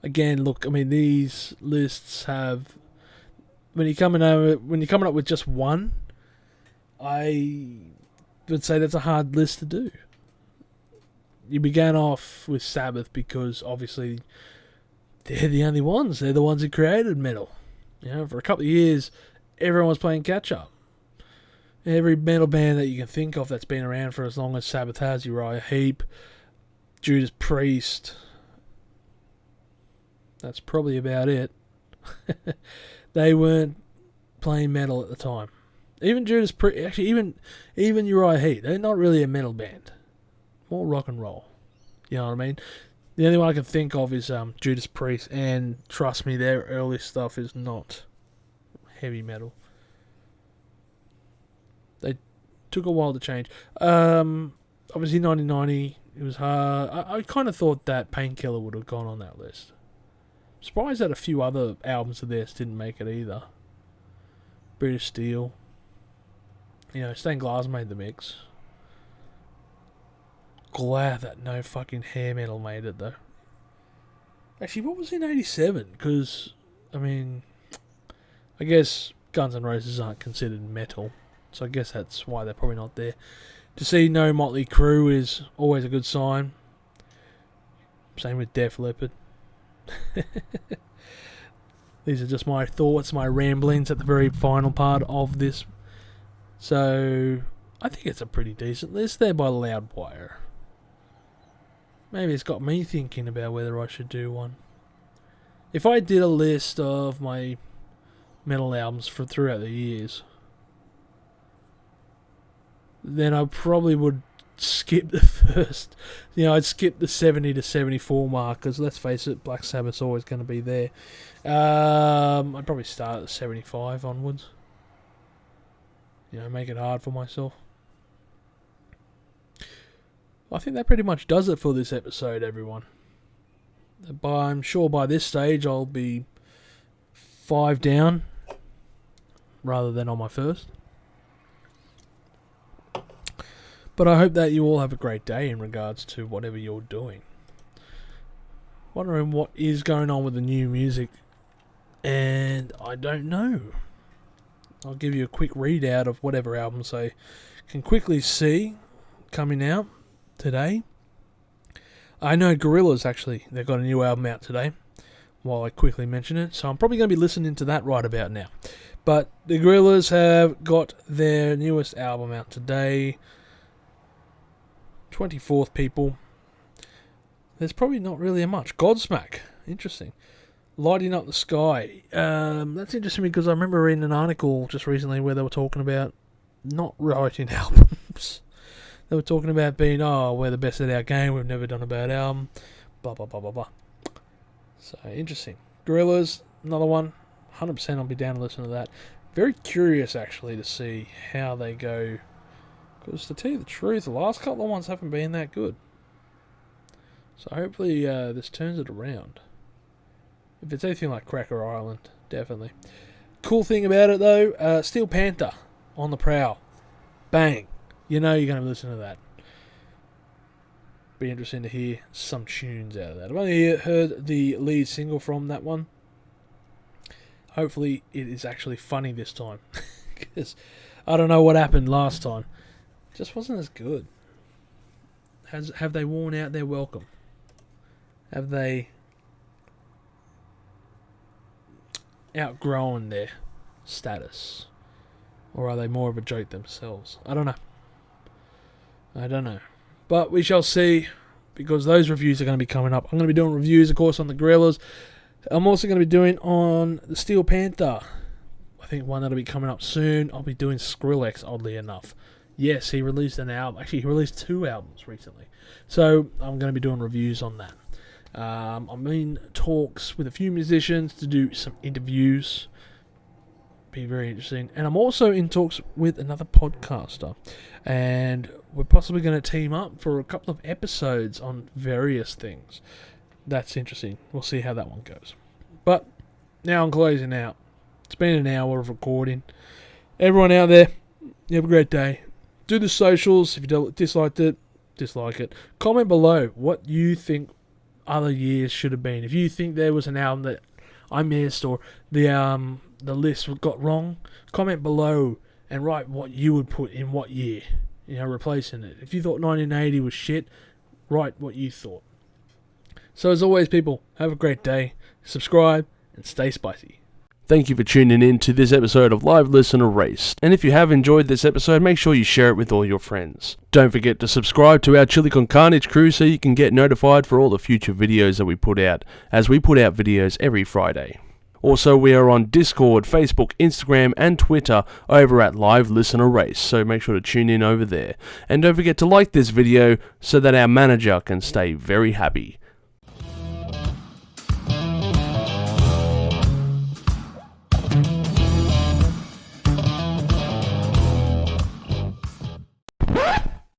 Again, look, I mean, these lists have, when you're coming up with just one, I would say that's a hard list to do. You began off with Sabbath because obviously they're the only ones. They're the ones who created metal. You know, for a couple of years, everyone was playing catch up. Every metal band that you can think of that's been around for as long as Sabbath has, Uriah Heep, Judas Priest. That's probably about it. They weren't playing metal at the time. Even Judas Priest, actually even Uriah Heep, they're not really a metal band. More rock and roll. You know what I mean? The only one I can think of is Judas Priest, and trust me, their early stuff is not heavy metal. They took a while to change. Obviously 1990, It was hard. I kind of thought that Painkiller would have gone on that list. Surprised that a few other albums of theirs didn't make it either. British Steel. Stained Glass made the mix. Glad that no fucking hair metal made it though. Actually, what was in 87? Because, I guess Guns N' Roses aren't considered metal. So I guess that's why they're probably not there. To see no Motley Crue is always a good sign. Same with Def Leppard. These are just my thoughts, my ramblings at the very final part of this. So, I think it's a pretty decent list there by Loudwire. Maybe it's got me thinking about whether I should do one. If I did a list of my metal albums from throughout the years, then I probably would skip the first. I'd skip the 70 to 74 mark, because let's face it, Black Sabbath's always going to be there. I'd probably start at 75 onwards. Make it hard for myself. I think that pretty much does it for this episode, everyone. I'm sure by this stage I'll be 5 down rather than on my first. But I hope that you all have a great day in regards to whatever you're doing. Wondering what is going on with the new music, and I don't know. I'll give you a quick readout of whatever albums I can quickly see coming out today. I know Gorillaz, actually, they've got a new album out today, while I quickly mention it, so I'm probably going to be listening to that right about now. But the Gorillaz have got their newest album out today, 24th, people. There's probably not really much. Godsmack, interesting. Lighting Up the Sky. That's interesting because I remember reading an article just recently where they were talking about not writing albums. They were talking about being, we're the best at our game, we've never done a bad album, blah, blah, blah, blah, blah. So, interesting. Gorillaz, another one. 100% I'll be down to listen to that. Very curious, actually, to see how they go. Because to tell you the truth, the last couple of ones haven't been that good. So hopefully this turns it around. If it's anything like Cracker Island, definitely. Cool thing about it though, Steel Panther on the prowl. Bang. You're going to listen to that. Be interesting to hear some tunes out of that. I've only heard the lead single from that one. Hopefully it is actually funny this time. Because I don't know what happened last time. It just wasn't as good. Have they worn out their welcome? Have they outgrown their status? Or are they more of a joke themselves? I don't know. But we shall see, because those reviews are going to be coming up. I'm going to be doing reviews, of course, on the Gorillaz. I'm also going to be doing on the Steel Panther. I think one that'll be coming up soon. I'll be doing Skrillex, oddly enough. Yes, he released an album. Actually, he released 2 albums recently. So I'm going to be doing reviews on that. I'm in talks with a few musicians to do some interviews. Be very interesting. And I'm also in talks with another podcaster. And we're possibly going to team up for a couple of episodes on various things. That's interesting. We'll see how that one goes. But now I'm closing out. It's been an hour of recording. Everyone out there, you have a great day. Do the socials. If you disliked it, dislike it. Comment below what you think other years should have been. If you think there was an album that I missed or the list got wrong, comment below and write what you would put in what year, replacing it. If you thought 1980 was shit, write what you thought. So as always, people, have a great day, subscribe, and stay spicy. Thank you for tuning in to this episode of Live Listen Erased. And if you have enjoyed this episode, make sure you share it with all your friends. Don't forget to subscribe to our Chili Con Carnage crew so you can get notified for all the future videos that we put out, as we put out videos every Friday. Also, we are on Discord, Facebook, Instagram, and Twitter over at Live Listen Erased, so make sure to tune in over there. And don't forget to like this video so that our manager can stay very happy.